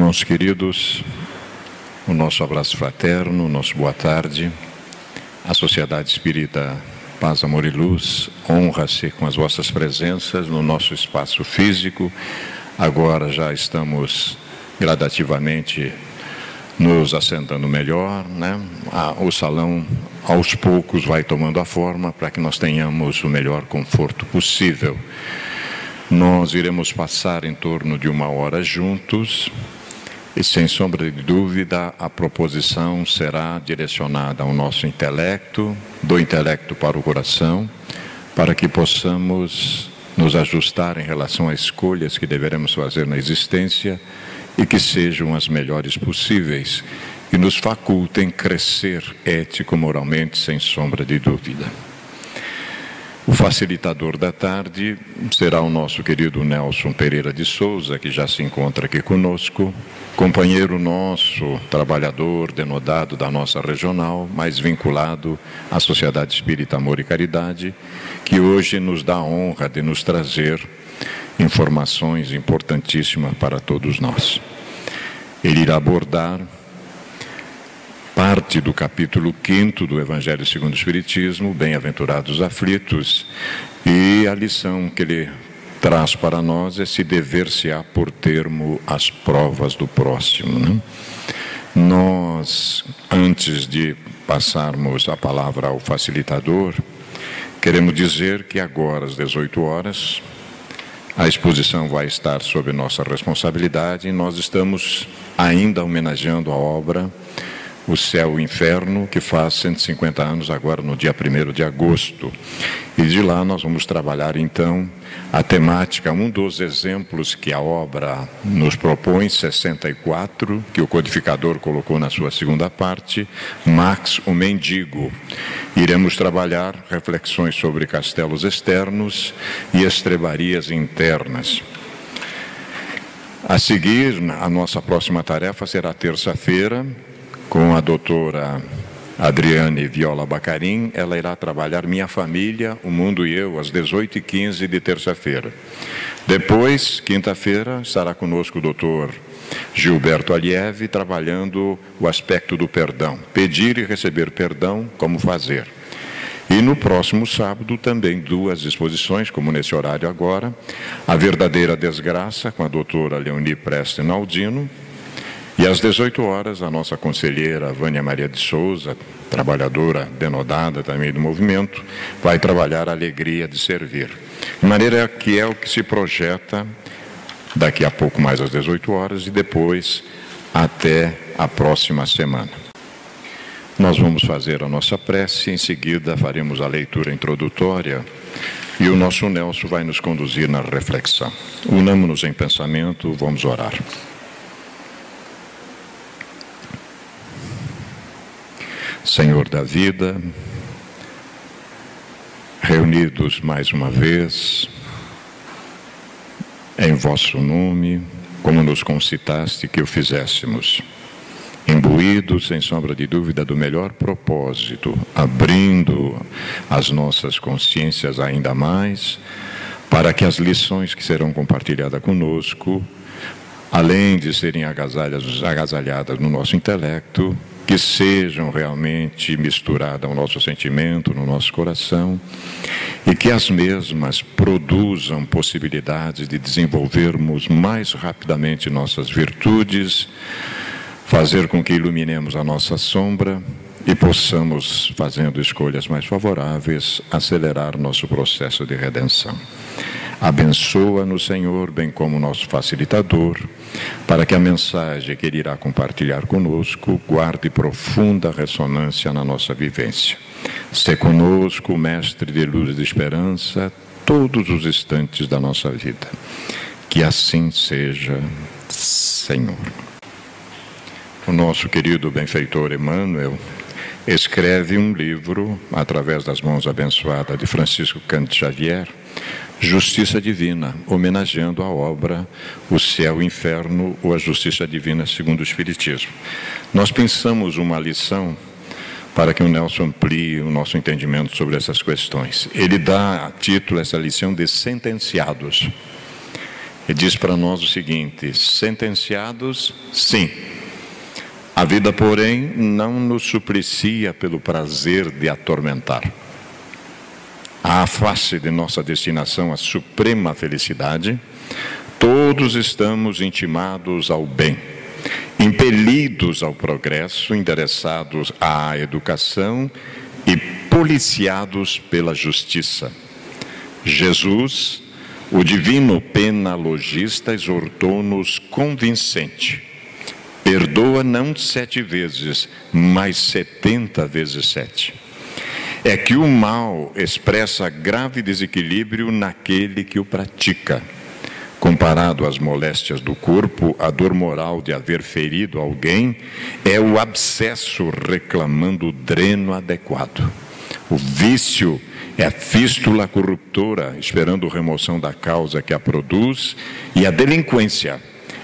Irmãos queridos, o nosso abraço fraterno, o nosso boa tarde. A Sociedade Espírita Paz, Amor e Luz honra-se com as vossas presenças no nosso espaço físico. Agora já estamos gradativamente nos assentando melhor, né? O salão aos poucos vai tomando a forma para que nós tenhamos o melhor conforto possível. Nós iremos passar em torno de 1 hora juntos e, sem sombra de dúvida, a proposição será direcionada ao nosso intelecto, do intelecto para o coração, para que possamos nos ajustar em relação às escolhas que deveremos fazer na existência e que sejam as melhores possíveis e nos facultem crescer ético-moralmente, sem sombra de dúvida. O facilitador da tarde será o nosso querido Nelson Pereira de Souza, que já se encontra aqui conosco, companheiro nosso, trabalhador denodado da nossa regional, mas vinculado à Sociedade Espírita Amor e Caridade, que hoje nos dá a honra de nos trazer informações importantíssimas para todos nós. Ele irá abordar parte do capítulo 5º do Evangelho segundo o Espiritismo, Bem-aventurados aflitos, e a lição que ele traz para nós é se dever-se-á por termo as provas do próximo, né? Nós, antes de passarmos a palavra ao facilitador, queremos dizer que agora, às 18 horas, a exposição vai estar sob nossa responsabilidade e nós estamos ainda homenageando a obra O Céu e o Inferno, que faz 150 anos agora no dia 1º de agosto. E de lá nós vamos trabalhar então a temática, um dos exemplos que a obra nos propõe, 64, que o codificador colocou na sua segunda parte, Max, o Mendigo. Iremos trabalhar reflexões sobre castelos externos e estrebarias internas. A seguir, a nossa próxima tarefa será terça-feira, com a doutora Adriane Viola Bacarim. Ela irá trabalhar Minha Família, o Mundo e Eu, às 18h15 de terça-feira. Depois, quinta-feira, estará conosco o doutor Gilberto Aliev, trabalhando o aspecto do perdão. Pedir e receber perdão, como fazer. E no próximo sábado, também 2 exposições, como nesse horário agora, A Verdadeira Desgraça, com a doutora Leoni Preste Naldino. E às 18 horas, a nossa conselheira Vânia Maria de Souza, trabalhadora denodada também do movimento, vai trabalhar a alegria de servir. De maneira que é o que se projeta daqui a pouco mais às 18 horas e depois até a próxima semana. Nós vamos fazer a nossa prece, em seguida faremos a leitura introdutória e o nosso Nelson vai nos conduzir na reflexão. Unamo-nos em pensamento, vamos orar. Senhor da vida, reunidos mais uma vez, em vosso nome, como nos concitaste que o fizéssemos, imbuídos, sem sombra de dúvida, do melhor propósito, abrindo as nossas consciências ainda mais, para que as lições que serão compartilhadas conosco, além de serem agasalhadas no nosso intelecto, que sejam realmente misturadas ao nosso sentimento, no nosso coração, e que as mesmas produzam possibilidades de desenvolvermos mais rapidamente nossas virtudes, fazer com que iluminemos a nossa sombra e possamos, fazendo escolhas mais favoráveis, acelerar nosso processo de redenção. Abençoa-nos, Senhor, bem como o nosso facilitador, para que a mensagem que Ele irá compartilhar conosco guarde profunda ressonância na nossa vivência. Sê conosco, Mestre de luz e de esperança, todos os instantes da nossa vida. Que assim seja, Senhor. O nosso querido benfeitor Emmanuel escreve um livro, através das mãos abençoadas de Francisco Cândido Xavier, Justiça Divina, homenageando a obra O Céu e o Inferno, ou a Justiça Divina segundo o Espiritismo. Nós pensamos uma lição para que o Nelson amplie o nosso entendimento sobre essas questões. Ele dá a título essa lição de Sentenciados. e diz para nós o seguinte: sentenciados, sim. A vida, porém, não nos suplicia pelo prazer de atormentar. À face de nossa destinação à suprema felicidade, todos estamos intimados ao bem, impelidos ao progresso, endereçados à educação e policiados pela justiça. Jesus, o divino penalogista, exortou-nos convincente: perdoa não 7 vezes, mas 70 vezes 7. É que o mal expressa grave desequilíbrio naquele que o pratica. Comparado às moléstias do corpo, a dor moral de haver ferido alguém é o abscesso reclamando o dreno adequado. O vício é a fístula corruptora esperando remoção da causa que a produz, e a delinquência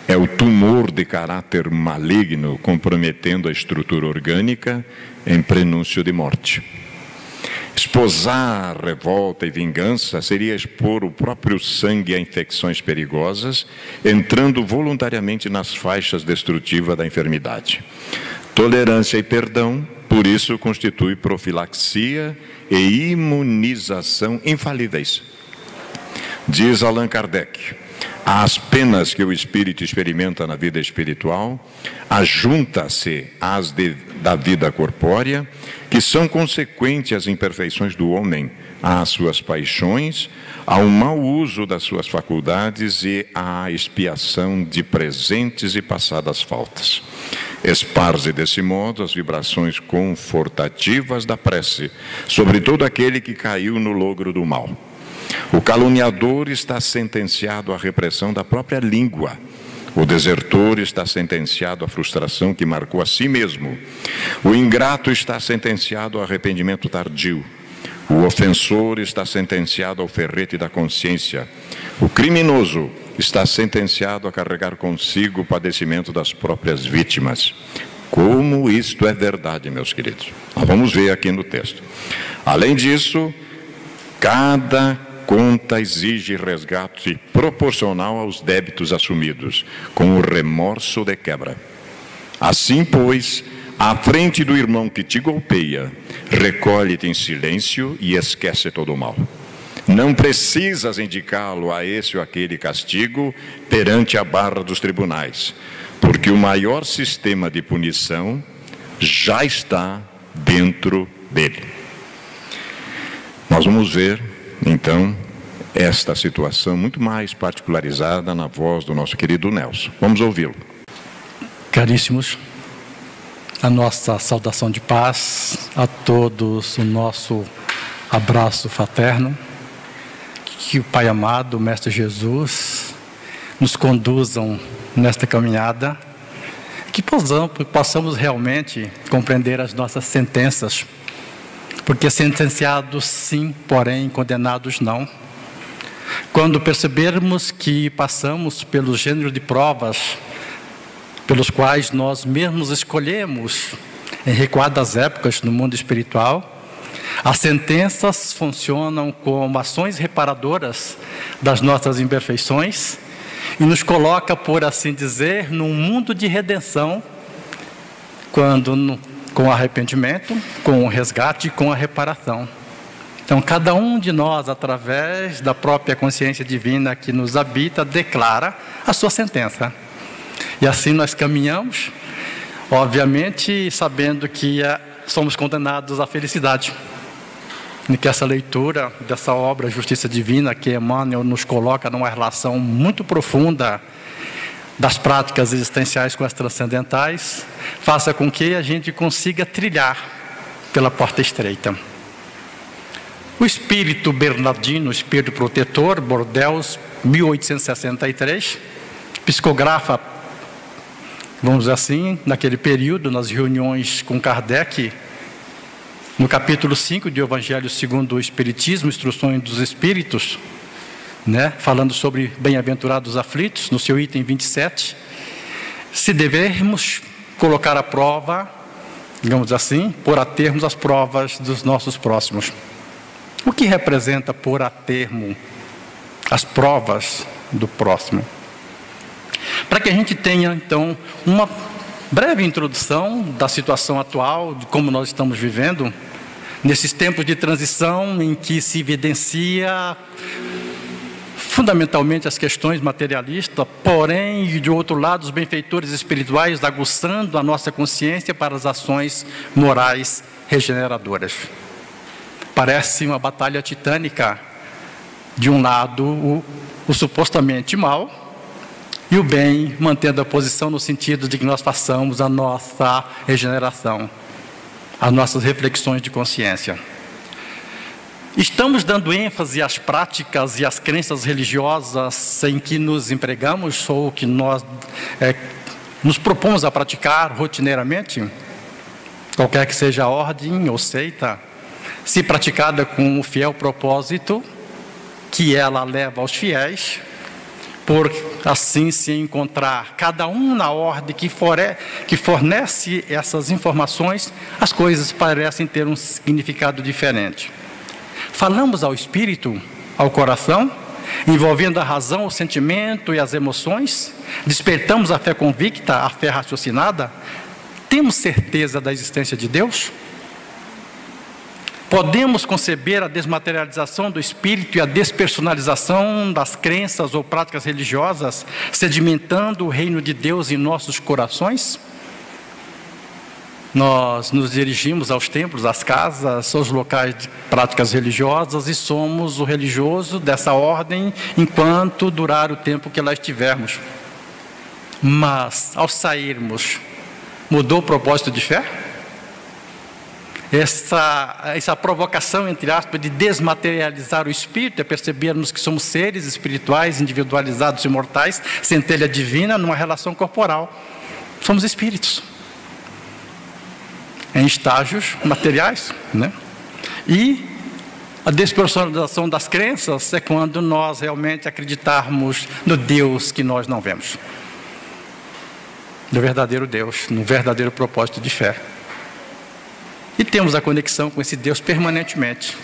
é o tumor de caráter maligno comprometendo a estrutura orgânica em prenúncio de morte. Esposar revolta e vingança seria expor o próprio sangue a infecções perigosas, entrando voluntariamente nas faixas destrutivas da enfermidade. Tolerância e perdão, por isso, constitui profilaxia e imunização infalíveis. Diz Allan Kardec: as penas que o espírito experimenta na vida espiritual ajuntam-se às da vida corpórea, que são consequentes às imperfeições do homem, às suas paixões, ao mau uso das suas faculdades e à expiação de presentes e passadas faltas. Esparze desse modo as vibrações confortativas da prece sobre todo aquele que caiu no logro do mal. O caluniador está sentenciado à repressão da própria língua. O desertor está sentenciado à frustração que marcou a si mesmo. O ingrato está sentenciado ao arrependimento tardio. O ofensor está sentenciado ao ferrete da consciência. O criminoso está sentenciado a carregar consigo o padecimento das próprias vítimas. Como isto é verdade, meus queridos. Nós vamos ver aqui no texto. Além disso, cada conta exige resgate proporcional aos débitos assumidos, com o remorso de quebra. Assim, pois, à frente do irmão que te golpeia, recolhe-te em silêncio e esquece todo o mal. Não precisas indicá-lo a esse ou aquele castigo perante a barra dos tribunais, porque o maior sistema de punição já está dentro dele. Nós vamos ver, então, esta situação muito mais particularizada na voz do nosso querido Nelson. Vamos ouvi-lo. Caríssimos, a nossa saudação de paz a todos, o nosso abraço fraterno. Que o Pai amado, o Mestre Jesus, nos conduzam nesta caminhada, que possamos realmente compreender as nossas sentenças, porque sentenciados sim, porém condenados não. Quando percebermos que passamos pelo gênero de provas pelos quais nós mesmos escolhemos em recuadas épocas no mundo espiritual, as sentenças funcionam como ações reparadoras das nossas imperfeições e nos coloca, por assim dizer, num mundo de redenção, com arrependimento, com o resgate e com a reparação. Então, cada um de nós, através da própria consciência divina que nos habita, declara a sua sentença. E assim nós caminhamos, obviamente, sabendo que somos condenados à felicidade. E que essa leitura dessa obra Justiça Divina, que Emmanuel nos coloca numa relação muito profunda das práticas existenciais com as transcendentais, faça com que a gente consiga trilhar pela porta estreita. O espírito bernardino, o espírito protetor, Bordeaux, 1863, psicografa, vamos dizer assim, naquele período, nas reuniões com Kardec, no capítulo 5 do Evangelho segundo o Espiritismo, Instruções dos Espíritos, falando sobre bem-aventurados aflitos, no seu item 27, se devemos colocar à prova, digamos assim, pôr a termos as provas dos nossos próximos. O que representa pôr a termo as provas do próximo? para que a gente tenha, então, uma breve introdução da situação atual, de como nós estamos vivendo, nesses tempos de transição em que se evidencia fundamentalmente as questões materialistas, porém, de outro lado, os benfeitores espirituais aguçando a nossa consciência para as ações morais regeneradoras. Parece uma batalha titânica. De um lado, o supostamente mal, e o bem mantendo a posição no sentido de que nós façamos a nossa regeneração, as nossas reflexões de consciência. Estamos dando ênfase às práticas e às crenças religiosas em que nos empregamos ou que nós nos propomos a praticar rotineiramente, qualquer que seja a ordem ou seita, se praticada com o fiel propósito que ela leva aos fiéis, por assim se encontrar cada um na ordem que fornece essas informações, as coisas parecem ter um significado diferente. Falamos ao espírito, ao coração, envolvendo a razão, o sentimento e as emoções, despertamos a fé convicta, a fé raciocinada, temos certeza da existência de Deus? Podemos conceber a desmaterialização do espírito e a despersonalização das crenças ou práticas religiosas, sedimentando o reino de Deus em nossos corações? Nós nos dirigimos aos templos, às casas, aos locais de práticas religiosas e somos o religioso dessa ordem enquanto durar o tempo que lá estivermos. Mas, ao sairmos, mudou o propósito de fé? Essa provocação, entre aspas, de desmaterializar o espírito é percebermos que somos seres espirituais, individualizados e imortais, centelha divina numa relação corporal. Somos espíritos em estágios materiais, né? E a despersonalização das crenças é quando nós realmente acreditarmos no Deus que nós não vemos, no verdadeiro Deus, no verdadeiro propósito de fé. E temos a conexão com esse Deus permanentemente.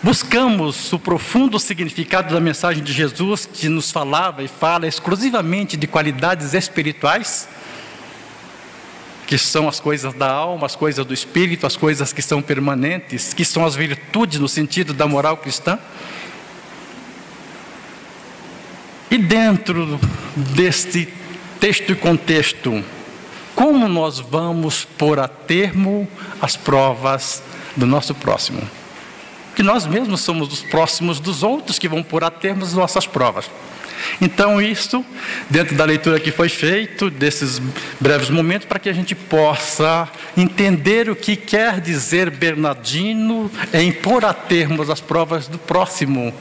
Buscamos o profundo significado da mensagem de Jesus, que nos falava e fala exclusivamente de qualidades espirituais, que são as coisas da alma, as coisas do espírito, as coisas que são permanentes, que são as virtudes no sentido da moral cristã. E dentro deste texto e contexto, como nós vamos pôr a termo as provas do nosso próximo? Que nós mesmos somos os próximos dos outros que vão pôr a termo as nossas provas. Então, isso, dentro da leitura que foi feita, desses breves momentos, para que a gente possa entender o que quer dizer Bernardino em pôr a termo as provas do próximo,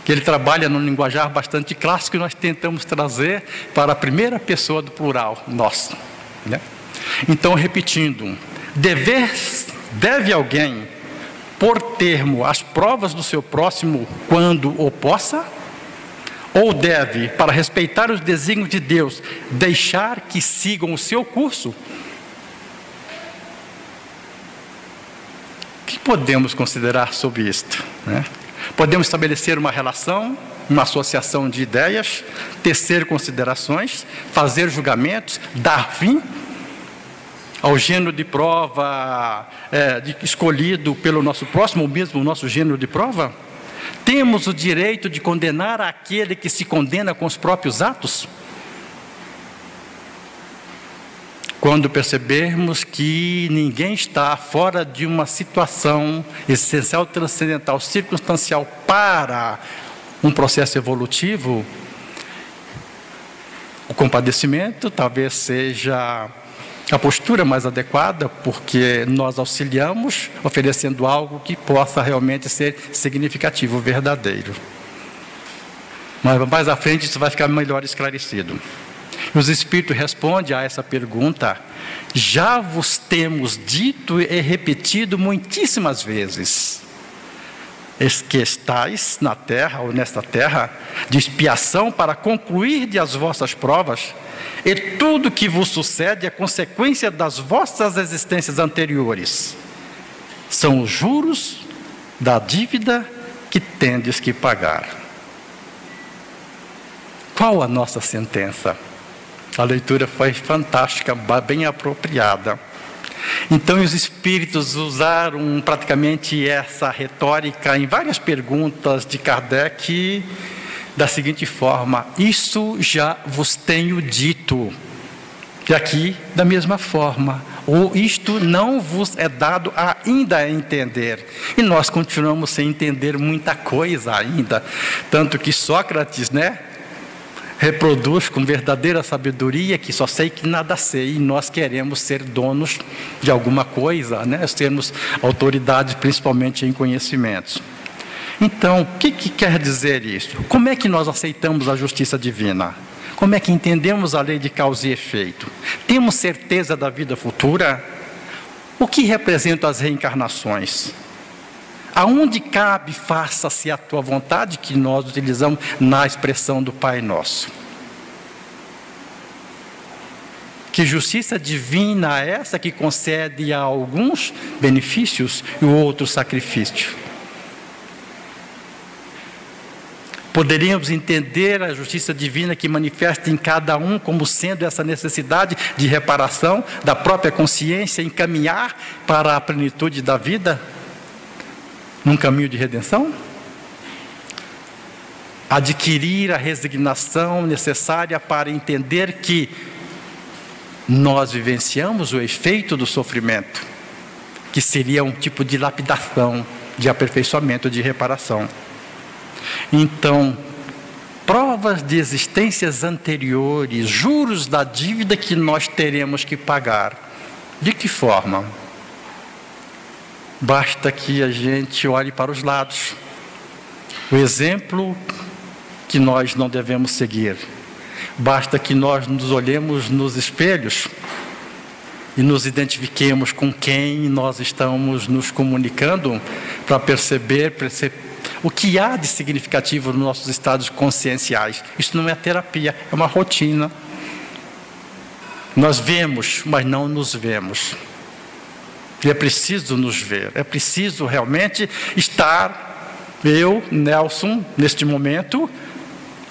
que ele trabalha num linguajar bastante clássico e nós tentamos trazer para a primeira pessoa do plural, nós, né? Então, repetindo, deve alguém pôr termo às provas do seu próximo quando o possa? Ou deve, para respeitar os desígnios de Deus, deixar que sigam o seu curso? O que podemos considerar sobre isto, né? Podemos estabelecer uma relação, uma associação de ideias, tecer considerações, fazer julgamentos, dar fim ao gênero de prova escolhido pelo nosso próximo, ou mesmo o nosso gênero de prova? Temos o direito de condenar aquele que se condena com os próprios atos? Quando percebermos que ninguém está fora de uma situação existencial, transcendental, circunstancial para um processo evolutivo, o compadecimento talvez seja a postura mais adequada, porque nós auxiliamos oferecendo algo que possa realmente ser significativo, verdadeiro. Mas mais à frente isso vai ficar melhor esclarecido. Os Espíritos respondem a essa pergunta: já vos temos dito e repetido muitíssimas vezes, que estáis na terra, ou nesta terra, de expiação para concluir as vossas provas, e tudo que vos sucede é consequência das vossas existências anteriores. São os juros da dívida que tendes que pagar. Qual a nossa sentença? A leitura foi fantástica, bem apropriada. Então, os espíritos usaram praticamente essa retórica em várias perguntas de Kardec da seguinte forma: isso já vos tenho dito. E aqui, da mesma forma, ou isto não vos é dado ainda a entender. E nós continuamos sem entender muita coisa ainda. Tanto que Sócrates, reproduz com verdadeira sabedoria que só sei que nada sei, e nós queremos ser donos de alguma coisa, sermos autoridades principalmente em conhecimentos. Então, o que quer dizer isso? Como é que nós aceitamos a justiça divina? Como é que entendemos a lei de causa e efeito? Temos certeza da vida futura? O que representam as reencarnações? Aonde cabe faça-se a tua vontade, que nós utilizamos na expressão do Pai Nosso? Que justiça divina é essa que concede a alguns benefícios e outros sacrifícios? Poderíamos entender a justiça divina que manifesta em cada um como sendo essa necessidade de reparação da própria consciência, encaminhar para a plenitude da vida, num caminho de redenção? Adquirir a resignação necessária para entender que nós vivenciamos o efeito do sofrimento, que seria um tipo de lapidação, de aperfeiçoamento, de reparação. Então, provas de existências anteriores, juros da dívida que nós teremos que pagar. De que forma? Basta que a gente olhe para os lados. O exemplo que nós não devemos seguir. Basta que nós nos olhemos nos espelhos e nos identifiquemos com quem nós estamos nos comunicando para perceber o que há de significativo nos nossos estados conscienciais. Isso não é terapia, é uma rotina. Nós vemos, mas não nos vemos. E é preciso nos ver, é preciso realmente estar, eu, Nelson, neste momento,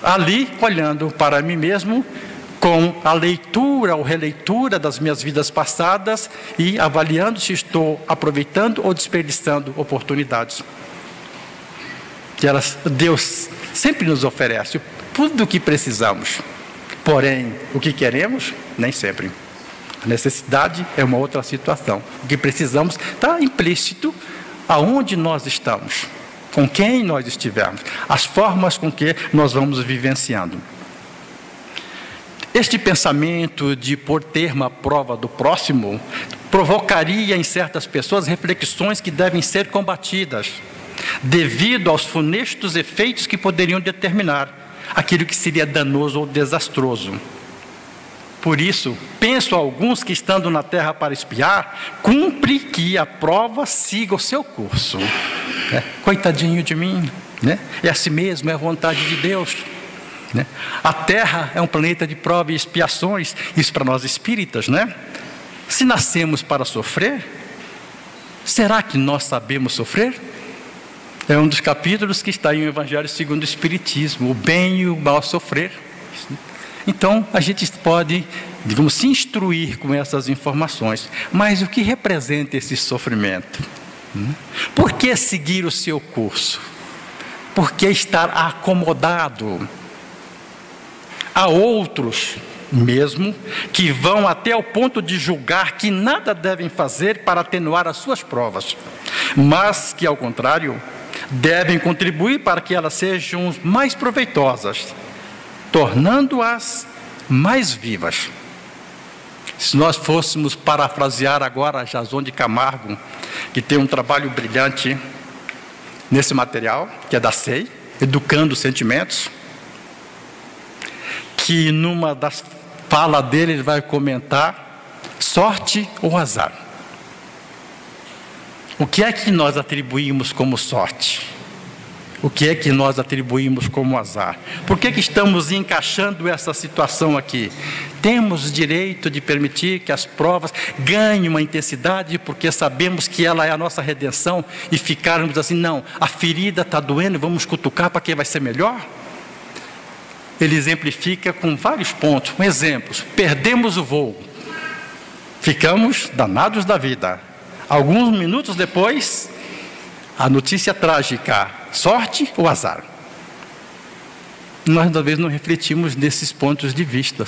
ali olhando para mim mesmo, com a leitura ou releitura das minhas vidas passadas e avaliando se estou aproveitando ou desperdiçando oportunidades. Que Deus sempre nos oferece tudo o que precisamos, porém, o que queremos, nem sempre. A necessidade é uma outra situação. O que precisamos está implícito aonde nós estamos, com quem nós estivermos, as formas com que nós vamos vivenciando. Este pensamento de por termo a prova do próximo provocaria em certas pessoas reflexões que devem ser combatidas, devido aos funestos efeitos que poderiam determinar aquilo que seria danoso ou desastroso. Por isso, penso a alguns que, estando na terra para espiar, cumpre que a prova siga o seu curso. Coitadinho de mim, é assim mesmo, é a vontade de Deus. A terra é um planeta de prova e expiações, isso para nós espíritas, Se nascemos para sofrer, será que nós sabemos sofrer? É um dos capítulos que está em o Evangelho segundo o Espiritismo, o bem e o mal sofrer. Então, a gente pode, digamos, se instruir com essas informações. Mas o que representa esse sofrimento? Por que seguir o seu curso? Por que estar acomodado? Há outros, mesmo, que vão até o ponto de julgar que nada devem fazer para atenuar as suas provas, mas que, ao contrário, devem contribuir para que elas sejam mais proveitosas, tornando-as mais vivas. Se nós fôssemos parafrasear agora Jason de Camargo, que tem um trabalho brilhante nesse material, que é da SEI, Educando os Sentimentos, que numa das falas dele ele vai comentar sorte ou azar. O que é que nós atribuímos como sorte? O que é que nós atribuímos como azar? Por que estamos encaixando essa situação aqui? Temos direito de permitir que as provas ganhem uma intensidade, porque sabemos que ela é a nossa redenção, e ficarmos assim, não, a ferida está doendo, vamos cutucar para que vai ser melhor? ele exemplifica com vários pontos, com exemplos. Perdemos o voo, ficamos danados da vida. Alguns minutos depois, a notícia trágica, sorte ou azar. Nós talvez não refletimos nesses pontos de vista.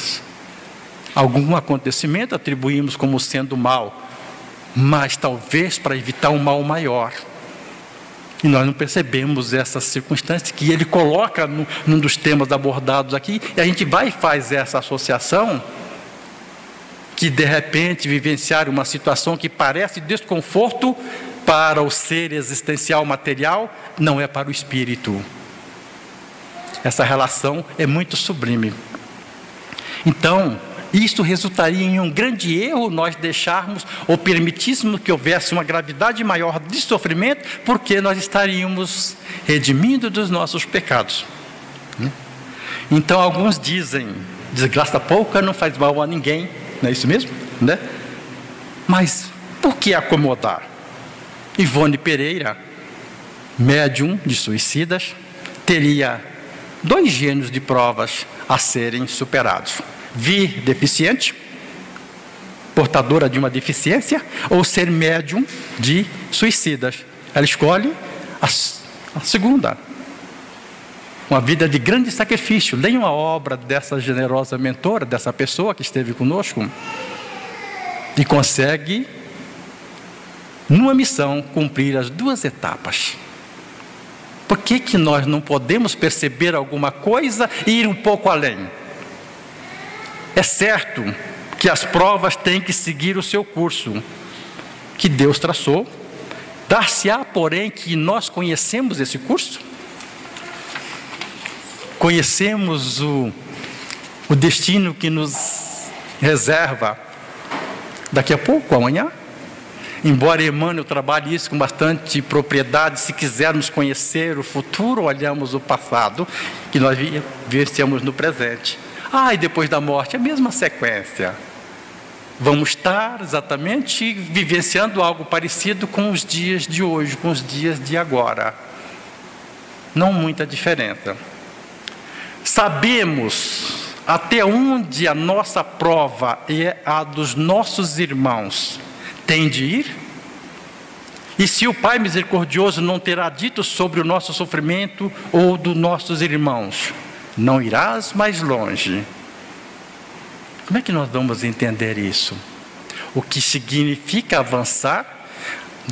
Algum acontecimento atribuímos como sendo mal, mas talvez para evitar um mal maior. E nós não percebemos essas circunstâncias que ele coloca num dos temas abordados aqui, e a gente vai e faz essa associação, que de repente vivenciar uma situação que parece desconforto para o ser existencial material, não é para o espírito. Essa relação é muito sublime. Então, isso resultaria em um grande erro nós deixarmos ou permitíssemos que houvesse uma gravidade maior de sofrimento, porque nós estaríamos redimindo dos nossos pecados. Então alguns dizem, desgraça pouca não faz mal a ninguém, não é isso mesmo? Né? Mas por que acomodar? Ivone Pereira, médium de suicidas, teria 2 gêneros de provas a serem superados: vir deficiente, portadora de uma deficiência, ou ser médium de suicidas. Ela escolhe a segunda. Uma vida de grande sacrifício. Leiam a obra dessa generosa mentora, dessa pessoa que esteve conosco, e consegue, numa missão, cumprir as 2 etapas. Por que nós não podemos perceber alguma coisa e ir um pouco além? É certo que as provas têm que seguir o seu curso, que Deus traçou. Dar-se-á, porém, que nós conhecemos esse curso? Conhecemos o destino que nos reserva daqui a pouco, amanhã? Embora Emmanuel trabalhe isso com bastante propriedade, se quisermos conhecer o futuro, olhamos o passado, que nós vivenciamos no presente. E depois da morte, a mesma sequência. Vamos estar exatamente vivenciando algo parecido com os dias de hoje, com os dias de agora. Não muita diferença. Sabemos até onde a nossa prova e a dos nossos irmãos tem de ir? E se o Pai misericordioso não terá dito sobre o nosso sofrimento ou dos nossos irmãos, não irás mais longe. Como é que nós vamos entender isso? O que significa avançar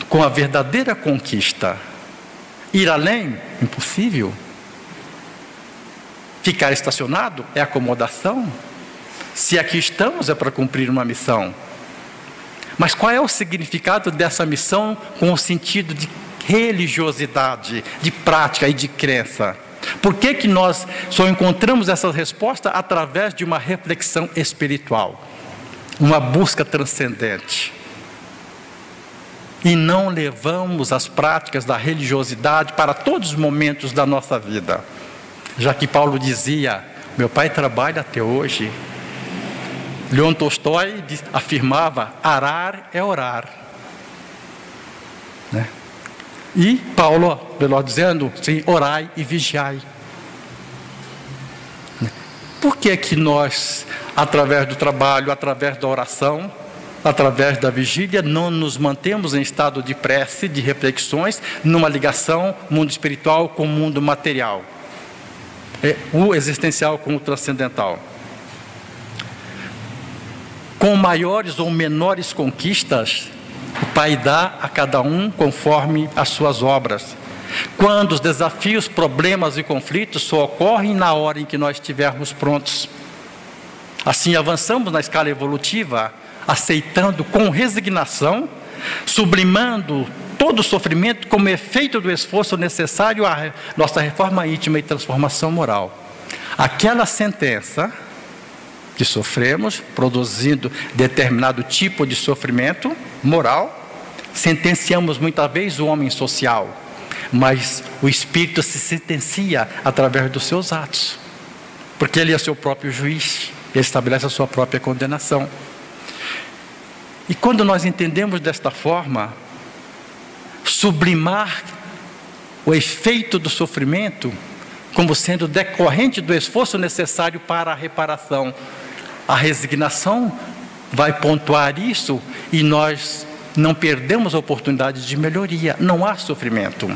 com a verdadeira conquista? Ir além? Impossível. Ficar estacionado é acomodação? Se aqui estamos é para cumprir uma missão. Mas qual é o significado dessa missão com o sentido de religiosidade, de prática e de crença? Por que nós só encontramos essa resposta através de uma reflexão espiritual, uma busca transcendente? E não levamos as práticas da religiosidade para todos os momentos da nossa vida. Já que Paulo dizia, meu pai trabalha até hoje. Leon Tolstói afirmava, arar é orar. Né? E Paulo, melhor dizendo, sim, orai e vigiai. Por que nós, através do trabalho, através da oração, através da vigília, não nos mantemos em estado de prece, de reflexões, numa ligação mundo espiritual com o mundo material? O existencial com o transcendental. Com maiores ou menores conquistas, o Pai dá a cada um conforme as suas obras. Quando os desafios, problemas e conflitos só ocorrem na hora em que nós estivermos prontos. Assim avançamos na escala evolutiva, aceitando com resignação, sublimando todo o sofrimento como efeito do esforço necessário à nossa reforma íntima e transformação moral. Aquela sentença que sofremos, produzindo determinado tipo de sofrimento moral, sentenciamos muitas vezes o homem social, mas o espírito se sentencia através dos seus atos, porque ele é seu próprio juiz, ele estabelece a sua própria condenação. E quando nós entendemos desta forma, sublimar o efeito do sofrimento como sendo decorrente do esforço necessário para a reparação. A resignação vai pontuar isso e nós não perdemos a oportunidade de melhoria. Não há sofrimento.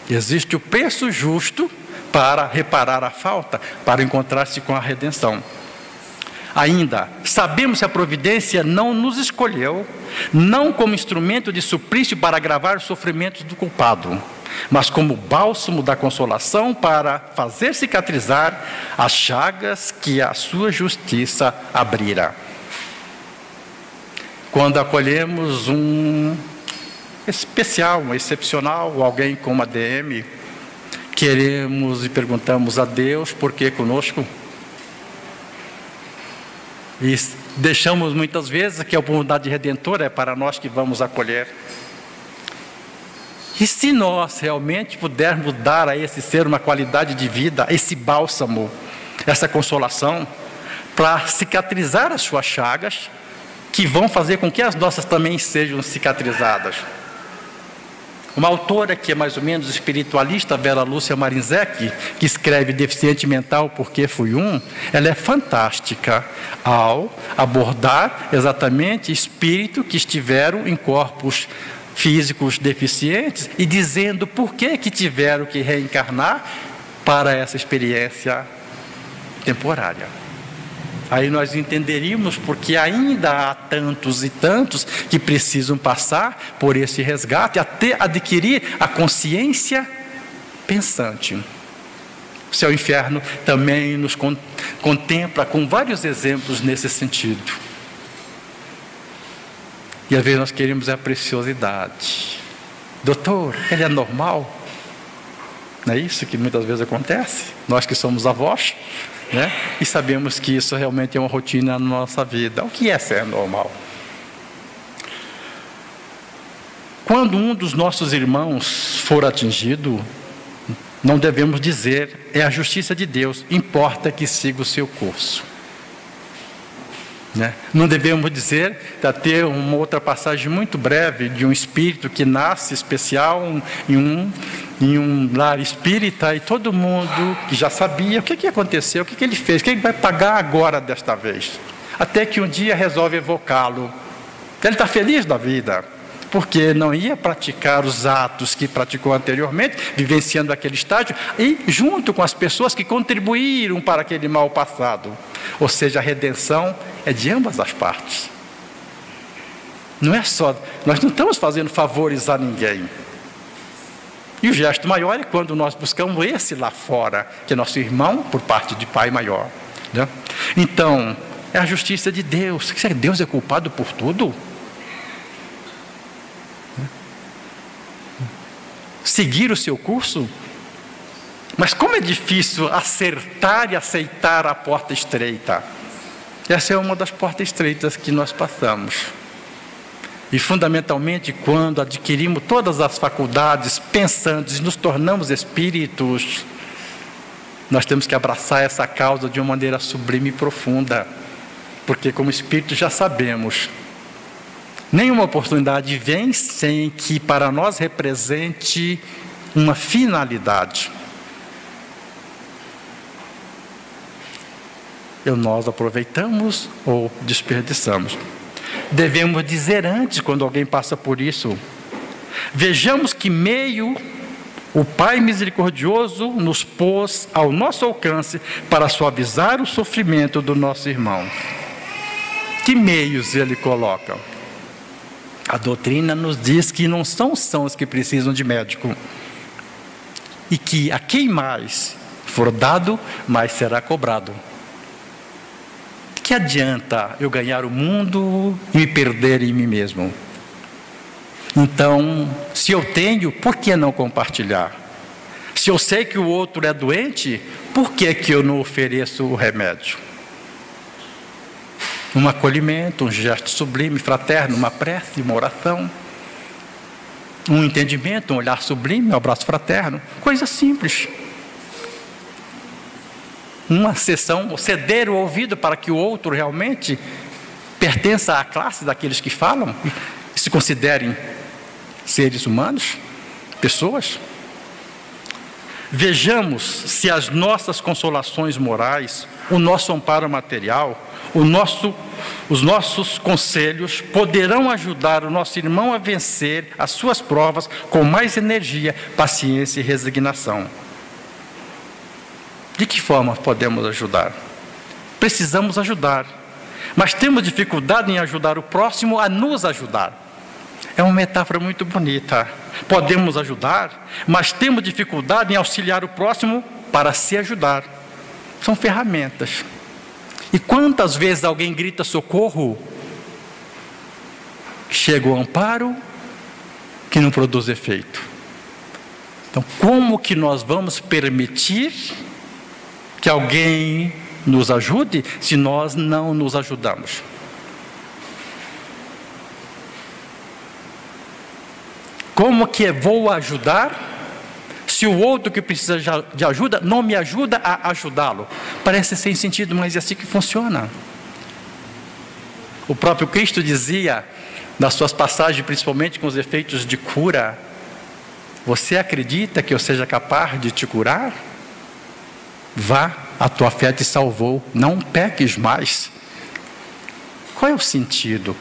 Existe o preço justo para reparar a falta, para encontrar-se com a redenção. Ainda, sabemos que a providência não nos escolheu, não como instrumento de suplício para agravar os sofrimentos do culpado, mas como bálsamo da consolação para fazer cicatrizar as chagas que a sua justiça abrira. Quando acolhemos um especial, um excepcional, alguém com uma DM, queremos e perguntamos a Deus por que conosco? E deixamos muitas vezes que a oportunidade redentora é para nós que vamos acolher. E se nós realmente pudermos dar a esse ser uma qualidade de vida, esse bálsamo, essa consolação, para cicatrizar as suas chagas, que vão fazer com que as nossas também sejam cicatrizadas. Uma autora que é mais ou menos espiritualista, Vera Lúcia Marinzec, que escreve Deficiente Mental Porque Fui Um, ela é fantástica ao abordar exatamente espíritos que estiveram em corpos físicos deficientes e dizendo por que tiveram que reencarnar para essa experiência temporária. Aí nós entenderíamos porque ainda há tantos e tantos que precisam passar por esse resgate até adquirir a consciência pensante. O céu e o inferno também nos contempla com vários exemplos nesse sentido. E às vezes nós queremos a preciosidade. Doutor, ele é normal? Não é isso que muitas vezes acontece? Nós que somos avós, né? E sabemos que isso realmente é uma rotina na nossa vida. O que é ser normal? Quando um dos nossos irmãos for atingido, não devemos dizer, é a justiça de Deus, importa que siga o seu curso. Né? Não devemos dizer, até uma outra passagem muito breve de um espírito que nasce especial em um lar espírita e todo mundo que já sabia o que aconteceu, o que ele fez, o que ele vai pagar agora desta vez. Até que um dia resolve evocá-lo. Ele está feliz da vida, porque não ia praticar os atos que praticou anteriormente, vivenciando aquele estágio, e junto com as pessoas que contribuíram para aquele mal passado. Ou seja, a redenção é de ambas as partes. Não é só, nós não estamos fazendo favores a ninguém. E o gesto maior é quando nós buscamos esse lá fora, que é nosso irmão por parte de pai maior. Né? Então, é a justiça de Deus. Deus é culpado por tudo? Seguir o seu curso? Mas como é difícil acertar e aceitar a porta estreita. Essa é uma das portas estreitas que nós passamos. E fundamentalmente quando adquirimos todas as faculdades pensantes e nos tornamos espíritos, nós temos que abraçar essa causa de uma maneira sublime e profunda. Porque como espíritos já sabemos, nenhuma oportunidade vem sem que para nós represente uma finalidade. E nós aproveitamos ou desperdiçamos. Devemos dizer antes, quando alguém passa por isso, vejamos que meio o Pai misericordioso nos pôs ao nosso alcance para suavizar o sofrimento do nosso irmão. Que meios ele coloca? A doutrina nos diz que não são os que precisam de médico. E que a quem mais for dado, mais será cobrado. Que adianta eu ganhar o mundo e me perder em mim mesmo? Então, se eu tenho, por que não compartilhar? Se eu sei que o outro é doente, por que eu não ofereço o remédio? Um acolhimento, um gesto sublime, fraterno, uma prece, uma oração, um entendimento, um olhar sublime, um abraço fraterno, coisa simples. Uma sessão, ceder o ouvido para que o outro realmente pertença à classe daqueles que falam e se considerem seres humanos, pessoas. Vejamos se as nossas consolações morais, o nosso amparo material, os nossos conselhos poderão ajudar o nosso irmão a vencer as suas provas com mais energia, paciência e resignação. De que forma podemos ajudar? Precisamos ajudar, mas temos dificuldade em ajudar o próximo a nos ajudar. É uma metáfora muito bonita. Podemos ajudar, mas temos dificuldade em auxiliar o próximo para se ajudar. São ferramentas. E quantas vezes alguém grita socorro, chega o amparo que não produz efeito. Então, como que nós vamos permitir que alguém nos ajude se nós não nos ajudamos? Como que vou ajudar se o outro que precisa de ajuda não me ajuda a ajudá-lo? Parece sem sentido, mas é assim que funciona. O próprio Cristo dizia, nas suas passagens, principalmente com os efeitos de cura: você acredita que eu seja capaz de te curar? Vá, a tua fé te salvou, não peques mais. Qual é o sentido?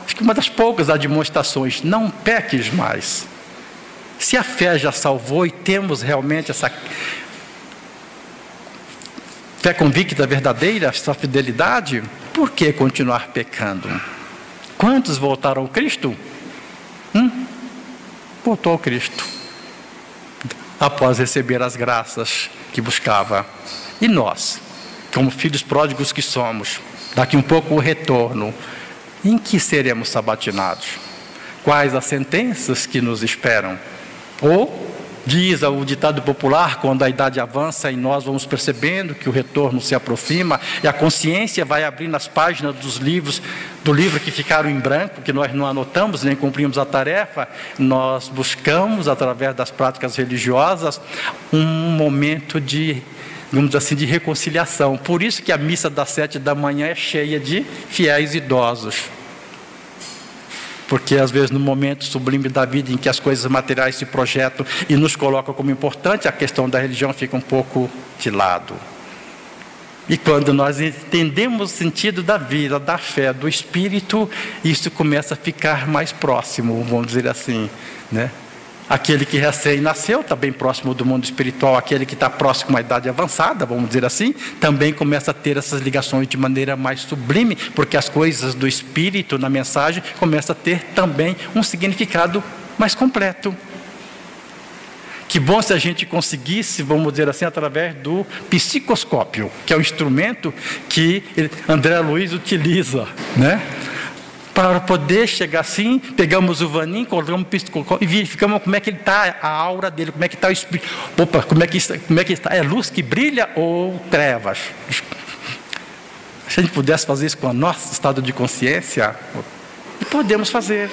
Acho que uma das poucas demonstrações, não peques mais. Se a fé já salvou e temos realmente essa fé convicta, verdadeira, essa fidelidade, por que continuar pecando? Quantos voltaram ao Cristo? Voltou ao Cristo, após receber as graças que buscava. E nós, como filhos pródigos que somos, daqui um pouco o retorno, em que seremos sabatinados? Quais as sentenças que nos esperam? Ou, diz o ditado popular, quando a idade avança e nós vamos percebendo que o retorno se aproxima e a consciência vai abrindo as páginas do livro que ficaram em branco, que nós não anotamos nem cumprimos a tarefa, nós buscamos, através das práticas religiosas, um momento de, digamos assim, de reconciliação. Por isso que a missa das 7 da manhã é cheia de fiéis idosos. Porque às vezes no momento sublime da vida em que as coisas materiais se projetam e nos colocam como importante, a questão da religião fica um pouco de lado. E quando nós entendemos o sentido da vida, da fé, do Espírito, isso começa a ficar mais próximo, vamos dizer assim, né? Aquele que recém-nasceu está bem próximo do mundo espiritual, aquele que está próximo a uma idade avançada, vamos dizer assim, também começa a ter essas ligações de maneira mais sublime, porque as coisas do Espírito na mensagem começam a ter também um significado mais completo. Que bom se a gente conseguisse, vamos dizer assim, através do psicoscópio, que é o instrumento que André Luiz utiliza, né? Para poder chegar assim, pegamos o vaninho, colocamos e verificamos como é que ele está, a aura dele, como é que está o espírito. Opa, como é que está? É luz que brilha ou trevas? Se a gente pudesse fazer isso com o nosso estado de consciência, podemos fazer,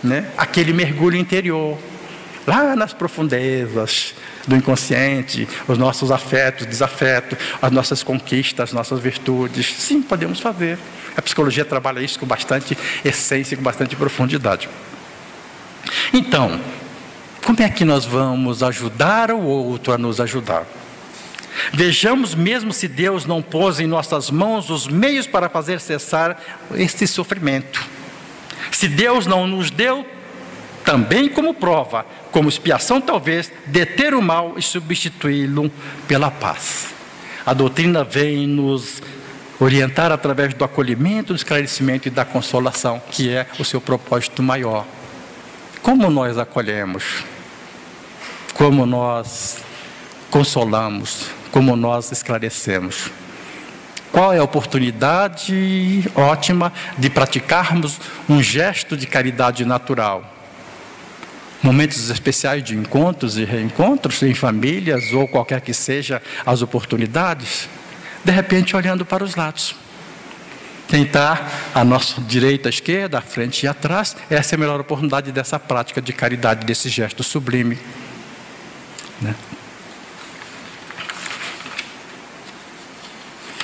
né? Aquele mergulho interior, lá nas profundezas do inconsciente, os nossos afetos, desafetos, as nossas conquistas, as nossas virtudes. Sim, podemos fazer. A psicologia trabalha isso com bastante essência, com bastante profundidade. Então, como é que nós vamos ajudar o outro a nos ajudar? Vejamos mesmo se Deus não pôs em nossas mãos os meios para fazer cessar esse sofrimento. Se Deus não nos deu, também como prova, como expiação talvez, deter o mal e substituí-lo pela paz. A doutrina vem nos orientar através do acolhimento, do esclarecimento e da consolação, que é o seu propósito maior. Como nós acolhemos? Como nós consolamos? Como nós esclarecemos? Qual é a oportunidade ótima de praticarmos um gesto de caridade natural? Momentos especiais de encontros e reencontros em famílias ou qualquer que seja as oportunidades, de repente olhando para os lados. Quem está à nossa direita, à esquerda, à frente e atrás, essa é a melhor oportunidade dessa prática de caridade, desse gesto sublime, né?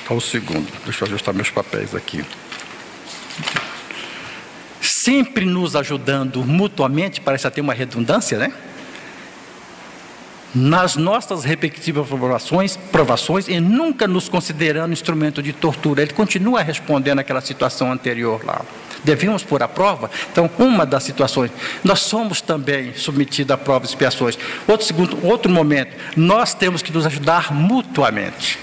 Qual o segundo? Deixa eu ajustar meus papéis aqui. Sempre nos ajudando mutuamente, parece até uma redundância, né? nas nossas respectivas provações e nunca nos considerando instrumento de tortura. Ele continua respondendo àquela situação anterior lá. Devemos pôr à prova. Então, uma das situações, nós somos também submetidos a provas e expiações. Outro momento, nós temos que nos ajudar mutuamente.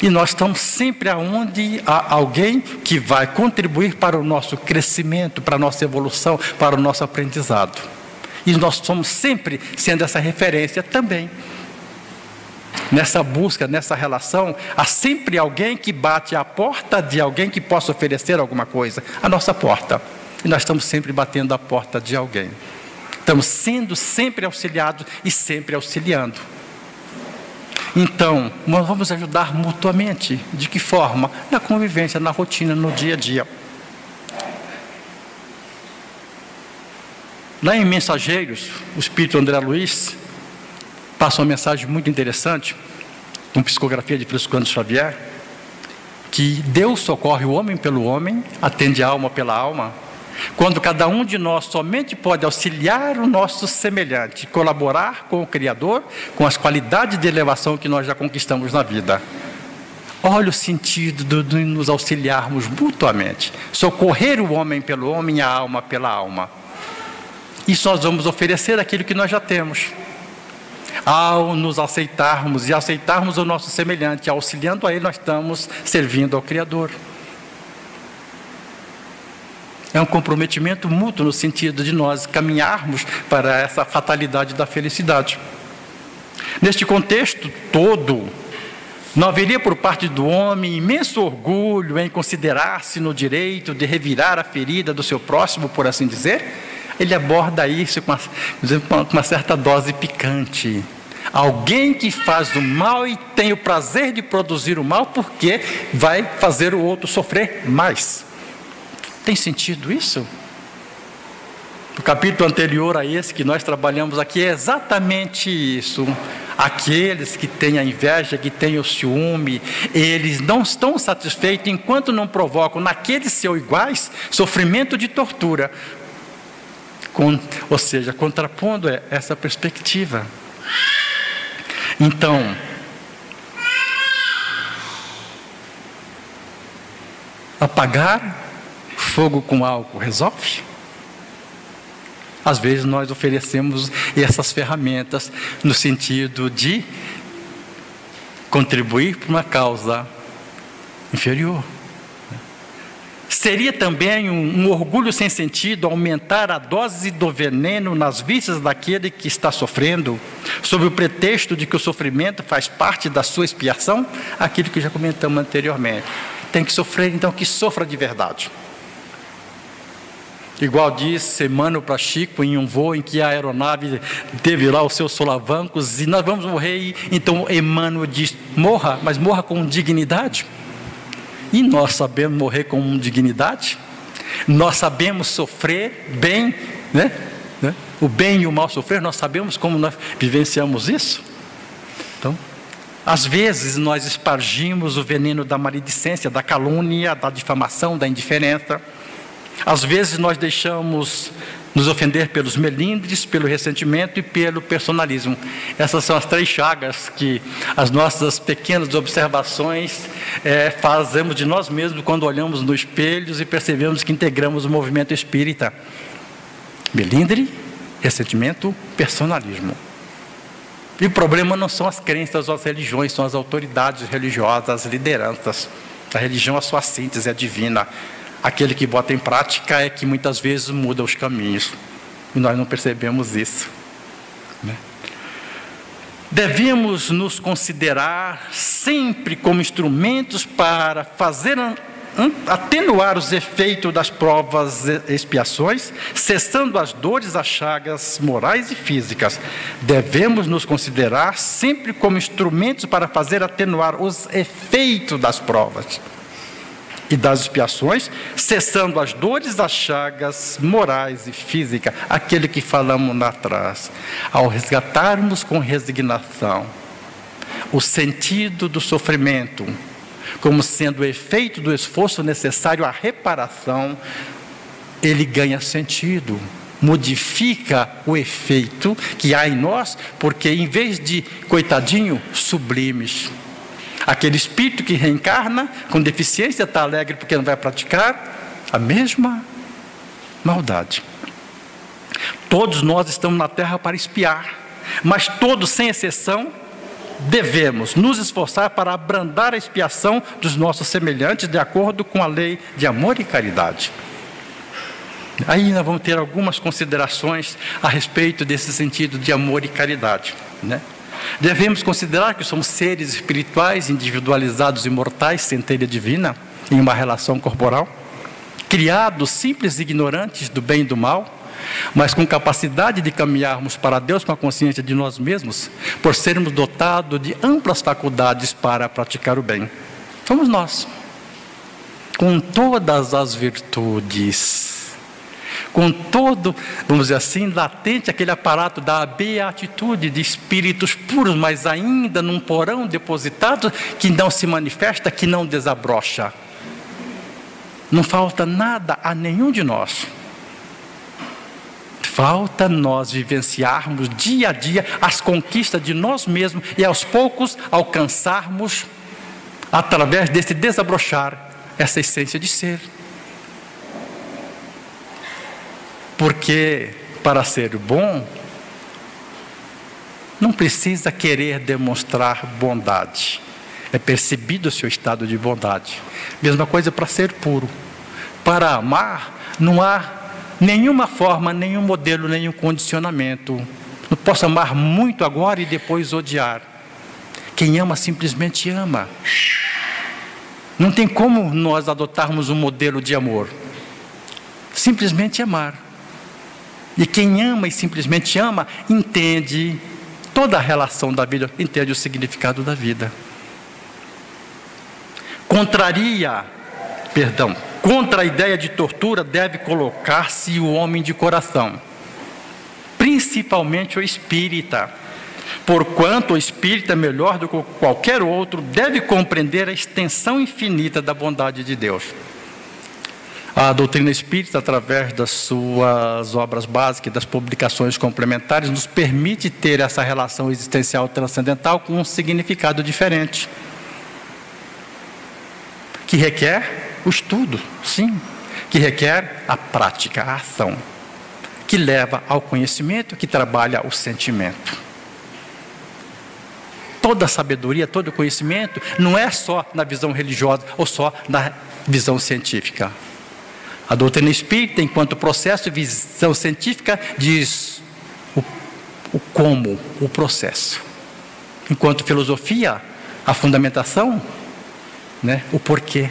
E nós estamos sempre aonde há alguém que vai contribuir para o nosso crescimento, para a nossa evolução, para o nosso aprendizado. E nós somos sempre sendo essa referência também. Nessa busca, nessa relação, há sempre alguém que bate à porta de alguém que possa oferecer alguma coisa. A nossa porta. E nós estamos sempre batendo a porta de alguém. Estamos sendo sempre auxiliados e sempre auxiliando. Então, nós vamos ajudar mutuamente. De que forma? Na convivência, na rotina, no dia a dia. Lá em Mensageiros, o Espírito André Luiz passa uma mensagem muito interessante, com psicografia de Francisco Xavier, que Deus socorre o homem pelo homem, atende a alma pela alma, quando cada um de nós somente pode auxiliar o nosso semelhante, colaborar com o Criador, com as qualidades de elevação que nós já conquistamos na vida. Olha o sentido de nos auxiliarmos mutuamente, socorrer o homem pelo homem, a alma pela alma. Isso nós vamos oferecer aquilo que nós já temos. Ao nos aceitarmos e aceitarmos o nosso semelhante, auxiliando a ele, nós estamos servindo ao Criador. É um comprometimento mútuo no sentido de nós caminharmos para essa fatalidade da felicidade. Neste contexto todo, não haveria por parte do homem imenso orgulho em considerar-se no direito de revirar a ferida do seu próximo, por assim dizer? Ele aborda isso com uma certa dose picante. Alguém que faz o mal e tem o prazer de produzir o mal porque vai fazer o outro sofrer mais. Tem sentido isso? O capítulo anterior a esse que nós trabalhamos aqui é exatamente isso. Aqueles que têm a inveja, que têm o ciúme, eles não estão satisfeitos enquanto não provocam naqueles seus iguais sofrimento de tortura. Ou seja, contrapondo essa perspectiva. Então, apagar fogo com álcool resolve? Às vezes nós oferecemos essas ferramentas no sentido de contribuir para uma causa inferior. Seria também um orgulho sem sentido aumentar a dose do veneno nas vísceras daquele que está sofrendo, sob o pretexto de que o sofrimento faz parte da sua expiação? Aquilo que já comentamos anteriormente. Tem que sofrer, então que sofra de verdade. Igual disse Emmanuel para Chico em um voo em que a aeronave teve lá os seus solavancos e nós vamos morrer. E então Emmanuel diz, morra, mas morra com dignidade. E nós sabemos morrer com dignidade? Nós sabemos sofrer bem, né? O bem e o mal sofrer, nós sabemos como nós vivenciamos isso? Então, às vezes nós espargimos o veneno da maledicência, da calúnia, da difamação, da indiferença. Às vezes nós deixamos nos ofender pelos melindres, pelo ressentimento e pelo personalismo. Essas são as 3 chagas que as nossas pequenas observações fazemos de nós mesmos quando olhamos no espelho e percebemos que integramos o movimento espírita. Melindre, ressentimento, personalismo. E o problema não são as crenças ou as religiões, são as autoridades religiosas, as lideranças. A religião, a sua síntese é divina. Aquele que bota em prática é que muitas vezes muda os caminhos. E nós não percebemos isso. Né? Devemos nos considerar sempre como instrumentos para fazer atenuar os efeitos das provas e expiações, cessando as dores, as chagas morais e físicas. Devemos nos considerar sempre como instrumentos para fazer atenuar os efeitos das provas e das expiações, cessando as dores, as chagas morais e físicas, aquele que falamos lá atrás. Ao resgatarmos com resignação o sentido do sofrimento, como sendo o efeito do esforço necessário à reparação, ele ganha sentido. modifica o efeito que há em nós, porque em vez de, coitadinho, sublimes, aquele espírito que reencarna com deficiência está alegre porque não vai praticar a mesma maldade. Todos nós estamos na Terra para espiar, mas todos, sem exceção, devemos nos esforçar para abrandar a expiação dos nossos semelhantes de acordo com a lei de amor e caridade. Aí nós vamos ter algumas considerações a respeito desse sentido de amor e caridade, né? Devemos considerar que somos seres espirituais, individualizados e mortais, centelha divina, em uma relação corporal, criados simples e ignorantes do bem e do mal, mas com capacidade de caminharmos para Deus com a consciência de nós mesmos, por sermos dotados de amplas faculdades para praticar o bem. Somos nós, com todas as virtudes, com todo, vamos dizer assim, latente aquele aparato da beatitude de espíritos puros, mas ainda num porão depositado que não se manifesta, que não desabrocha. Não falta nada a nenhum de nós. Falta nós vivenciarmos dia a dia as conquistas de nós mesmos e aos poucos alcançarmos, através desse desabrochar, essa essência de ser. Porque para ser bom, não precisa querer demonstrar bondade. É percebido o seu estado de bondade. Mesma coisa para ser puro. Para amar, não há nenhuma forma, nenhum modelo, nenhum condicionamento. Não posso amar muito agora e depois odiar. Quem ama simplesmente ama. Não tem como nós adotarmos um modelo de amor. Simplesmente amar. E quem ama e simplesmente ama, entende toda a relação da vida, entende o significado da vida. Contra a ideia de tortura deve colocar-se o homem de coração, principalmente o espírita. Porquanto o espírita é melhor do que qualquer outro, deve compreender a extensão infinita da bondade de Deus. A doutrina espírita, através das suas obras básicas e das publicações complementares, nos permite ter essa relação existencial transcendental com um significado diferente, que requer o estudo, sim, que requer a prática, a ação, que leva ao conhecimento, que trabalha o sentimento. Toda sabedoria, todo conhecimento, não é só na visão religiosa ou só na visão científica. A doutrina espírita, enquanto processo de visão científica, diz o como, o processo. Enquanto filosofia, a fundamentação, né, o porquê.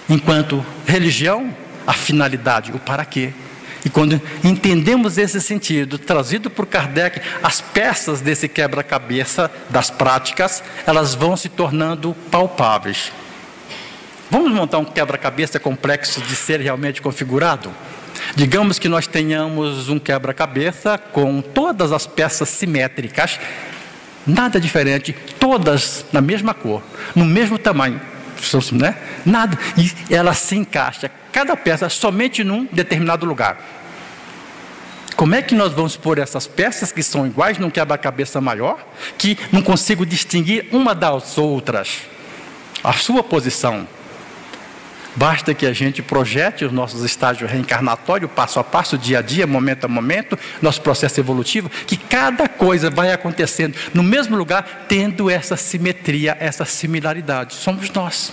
Enquanto religião, a finalidade, o para quê. E quando entendemos esse sentido, trazido por Kardec, as peças desse quebra-cabeça das práticas, elas vão se tornando palpáveis. Vamos montar um quebra-cabeça complexo de ser realmente configurado? Digamos que nós tenhamos um quebra-cabeça com todas as peças simétricas, nada diferente, todas na mesma cor, no mesmo tamanho, né? Nada, e ela se encaixa, cada peça somente num determinado lugar. Como é que nós vamos pôr essas peças que são iguais num quebra-cabeça maior, que não consigo distinguir uma das outras? A sua posição. Basta que a gente projete os nossos estágios reencarnatórios, passo a passo, dia a dia, momento a momento, nosso processo evolutivo, que cada coisa vai acontecendo no mesmo lugar, tendo essa simetria, essa similaridade. Somos nós.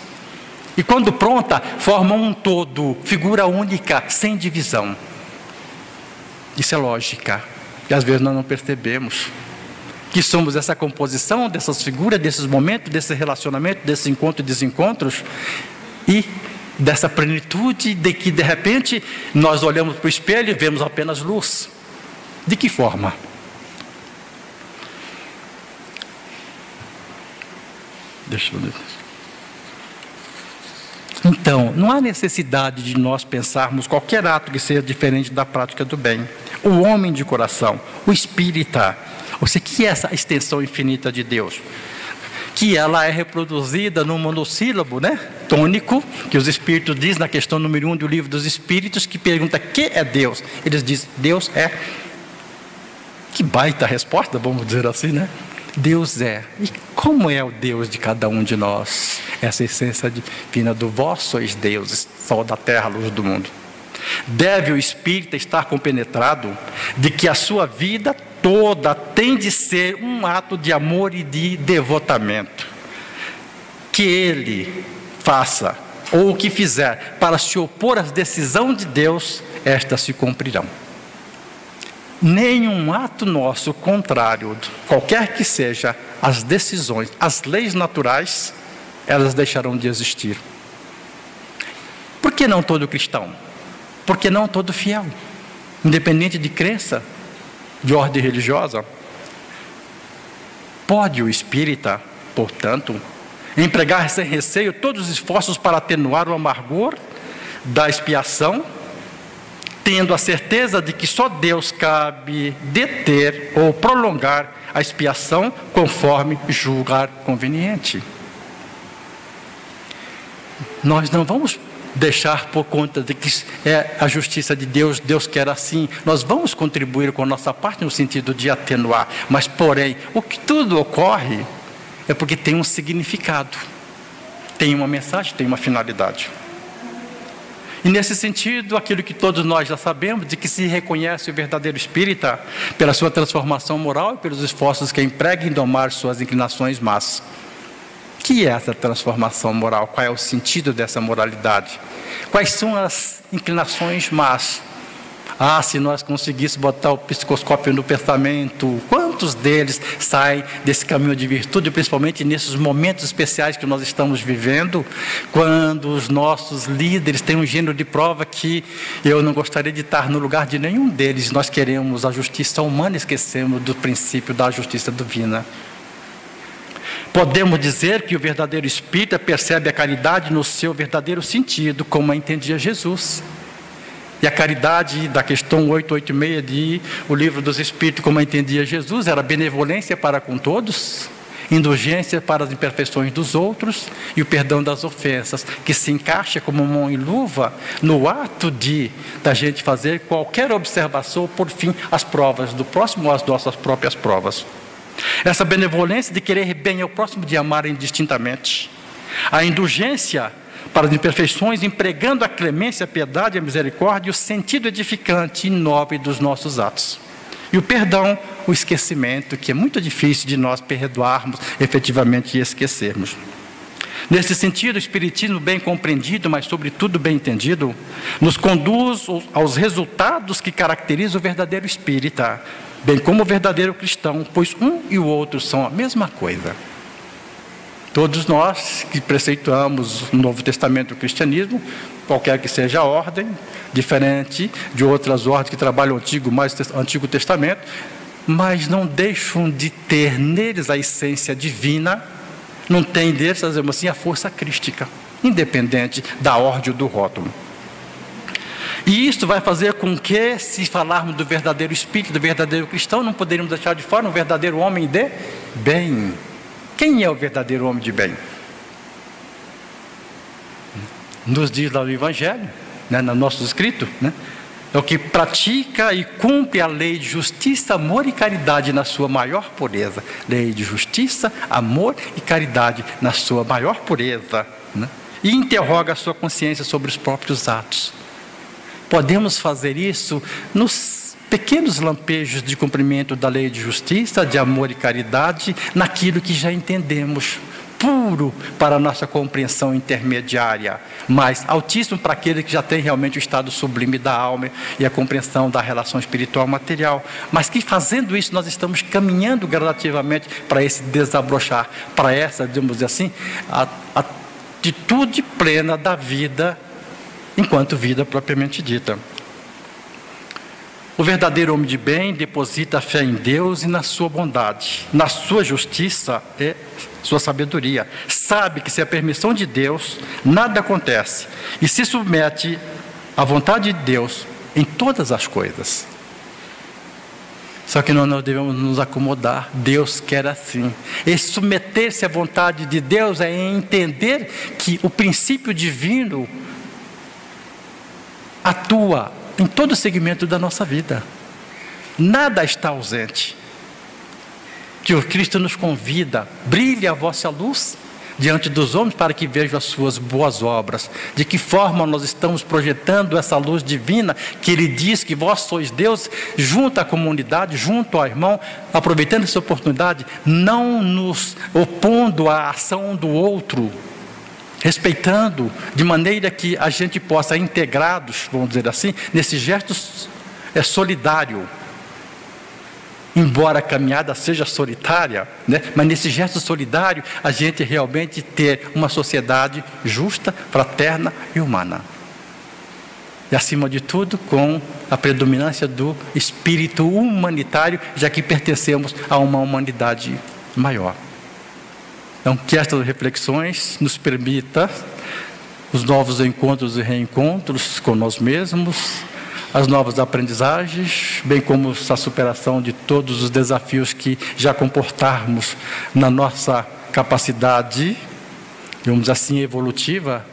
E quando pronta, formam um todo, figura única, sem divisão. Isso é lógica. E às vezes nós não percebemos que somos essa composição dessas figuras, desses momentos, desse relacionamento, desse encontro e desencontros, e dessa plenitude de que de repente nós olhamos para o espelho e vemos apenas luz. De que forma? Deixa eu ver. Então, não há necessidade de nós pensarmos qualquer ato que seja diferente da prática do bem. O homem de coração, o espírita, ou seja, que é essa extensão infinita de Deus? Que ela é reproduzida num monossílabo, né? tônico, que os Espíritos dizem na questão número 1 do Livro dos Espíritos, que pergunta: que é Deus? Eles dizem: Deus é. Que baita resposta, vamos dizer assim, né? Deus é. E como é o Deus de cada um de nós? Essa essência divina do vós sois deuses, sol da terra, luz do mundo. Deve o espírita estar compenetrado de que a sua vida toda tem de ser um ato de amor e de devotamento. Que ele faça, ou o que fizer, para se opor às decisões de Deus, estas se cumprirão. Nenhum ato nosso contrário, qualquer que seja as decisões, as leis naturais, elas deixarão de existir. Por que não todo cristão? Por que não todo fiel? Independente de crença, de ordem religiosa. Pode o espírita, portanto, empregar sem receio todos os esforços para atenuar o amargor da expiação, tendo a certeza de que só Deus cabe deter ou prolongar a expiação conforme julgar conveniente. Nós não vamos deixar por conta de que é a justiça de Deus, Deus quer assim. Nós vamos contribuir com a nossa parte no sentido de atenuar, mas porém, o que tudo ocorre é porque tem um significado, tem uma mensagem, tem uma finalidade. E nesse sentido, aquilo que todos nós já sabemos, de que se reconhece o verdadeiro espírita pela sua transformação moral e pelos esforços que emprega em domar suas inclinações más. O que é essa transformação moral? Qual é o sentido dessa moralidade? Quais são as inclinações más? Se nós conseguíssemos botar o psicoscópio no pensamento, quantos deles saem desse caminho de virtude, principalmente nesses momentos especiais que nós estamos vivendo, quando os nossos líderes têm um gênero de prova que eu não gostaria de estar no lugar de nenhum deles. Nós queremos a justiça humana e esquecemos do princípio da justiça divina. Podemos dizer que o verdadeiro espírita percebe a caridade no seu verdadeiro sentido, como a entendia Jesus. E a caridade da questão 886 de O Livro dos Espíritos, como a entendia Jesus, era benevolência para com todos, indulgência para as imperfeições dos outros e o perdão das ofensas, que se encaixa como mão e luva no ato da gente fazer qualquer observação, por fim, as provas do próximo ou as nossas próprias provas. Essa benevolência de querer bem ao próximo, de amar indistintamente. A indulgência para as imperfeições, empregando a clemência, a piedade, a misericórdia e o sentido edificante e nobre dos nossos atos. E o perdão, o esquecimento, que é muito difícil de nós perdoarmos efetivamente e esquecermos. Nesse sentido, o Espiritismo bem compreendido, mas sobretudo bem entendido, nos conduz aos resultados que caracterizam o verdadeiro espírita, bem como o verdadeiro cristão, pois um e o outro são a mesma coisa. Todos nós que preceituamos o Novo Testamento do cristianismo, qualquer que seja a ordem, diferente de outras ordens que trabalham o Antigo Testamento, mas não deixam de ter neles a essência divina, não tem deles, fazemos assim, a força crística, independente da ordem ou do rótulo. E isso vai fazer com que, se falarmos do verdadeiro espírito, do verdadeiro cristão, não poderíamos deixar de fora um verdadeiro homem de bem. Quem é o verdadeiro homem de bem? Nos diz lá no Evangelho, né, no nosso escrito, né? É o que pratica e cumpre a lei de justiça, amor e caridade na sua maior pureza. Lei de justiça, amor e caridade na sua maior pureza, né? E interroga a sua consciência sobre os próprios atos. Podemos fazer isso nos pequenos lampejos de cumprimento da lei de justiça, de amor e caridade, naquilo que já entendemos, puro para a nossa compreensão intermediária, mas altíssimo para aquele que já tem realmente o estado sublime da alma e a compreensão da relação espiritual material, mas que fazendo isso nós estamos caminhando gradativamente para esse desabrochar, para essa, digamos assim, a atitude plena da vida, enquanto vida propriamente dita. O verdadeiro homem de bem deposita a fé em Deus e na sua bondade, na sua justiça e sua sabedoria. Sabe que, se a permissão de Deus, nada acontece e se submete à vontade de Deus em todas as coisas. Só que nós não devemos nos acomodar. Deus quer assim. E submeter-se à vontade de Deus é entender que o princípio divino atua em todo o segmento da nossa vida. Nada está ausente. Que o Cristo nos convida: brilhe a vossa luz diante dos homens para que vejam as suas boas obras. De que forma nós estamos projetando essa luz divina que Ele diz que vós sois Deus, junto à comunidade, junto ao irmão, aproveitando essa oportunidade, não nos opondo à ação do outro, respeitando, de maneira que a gente possa, integrados, vamos dizer assim, nesse gesto solidário. Embora a caminhada seja solitária, né? Mas nesse gesto solidário, a gente realmente ter uma sociedade justa, fraterna e humana. E acima de tudo, com a predominância do espírito humanitário, já que pertencemos a uma humanidade maior. Então, que estas reflexões nos permitam os novos encontros e reencontros com nós mesmos, as novas aprendizagens, bem como a superação de todos os desafios que já comportarmos na nossa capacidade, digamos assim, evolutiva,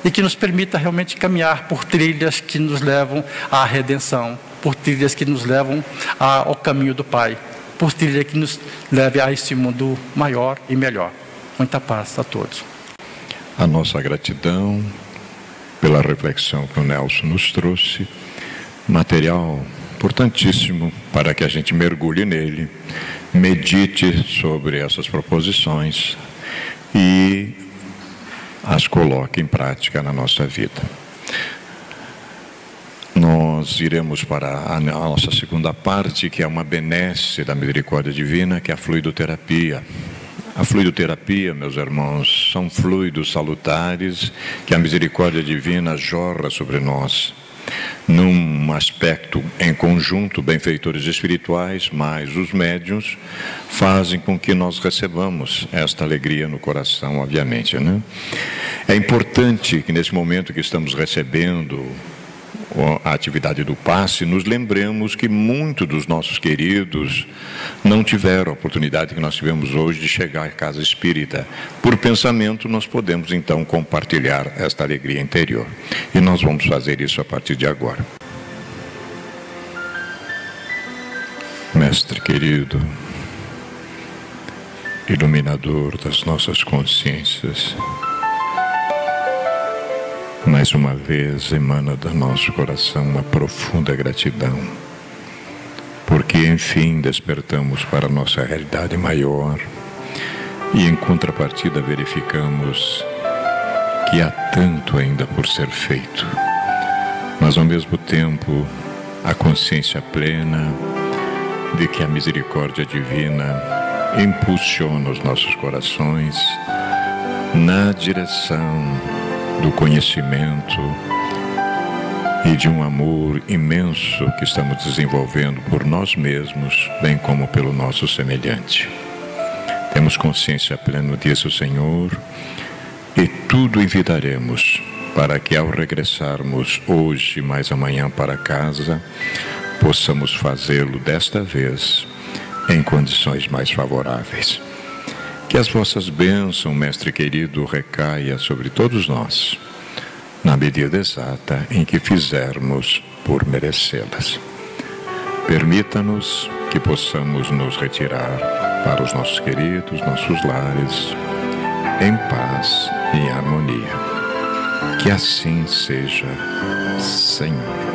e que nos permita realmente caminhar por trilhas que nos levam à redenção, por trilhas que nos levam ao caminho do Pai, por trilha que nos leve a esse mundo maior e melhor. Muita paz a todos. A nossa gratidão pela reflexão que o Nelson nos trouxe, material importantíssimo para que a gente mergulhe nele, medite sobre essas proposições e as coloque em prática na nossa vida. Nós iremos para a nossa segunda parte, que é uma benesse da misericórdia divina, que é a fluidoterapia. A fluidoterapia, meus irmãos, são fluidos salutares que a misericórdia divina jorra sobre nós, num aspecto em conjunto, benfeitores espirituais, mas os médiuns fazem com que nós recebamos esta alegria no coração, obviamente, né? É importante que nesse momento que estamos recebendo a atividade do passe, nos lembremos que muitos dos nossos queridos não tiveram a oportunidade que nós tivemos hoje de chegar à casa espírita. Por pensamento, nós podemos então compartilhar esta alegria interior. E nós vamos fazer isso a partir de agora. Mestre querido, iluminador das nossas consciências, mais uma vez emana do nosso coração uma profunda gratidão, porque enfim despertamos para a nossa realidade maior e em contrapartida verificamos que há tanto ainda por ser feito, mas ao mesmo tempo a consciência plena de que a misericórdia divina impulsiona os nossos corações na direção do conhecimento e de um amor imenso que estamos desenvolvendo por nós mesmos, bem como pelo nosso semelhante. Temos consciência plena disso, Senhor, e tudo envidaremos para que ao regressarmos hoje, mais amanhã para casa, possamos fazê-lo desta vez em condições mais favoráveis. Que as vossas bênçãos, Mestre querido, recaia sobre todos nós, na medida exata em que fizermos por merecê-las. Permita-nos que possamos nos retirar para os nossos queridos, nossos lares, em paz e em harmonia. Que assim seja, Senhor.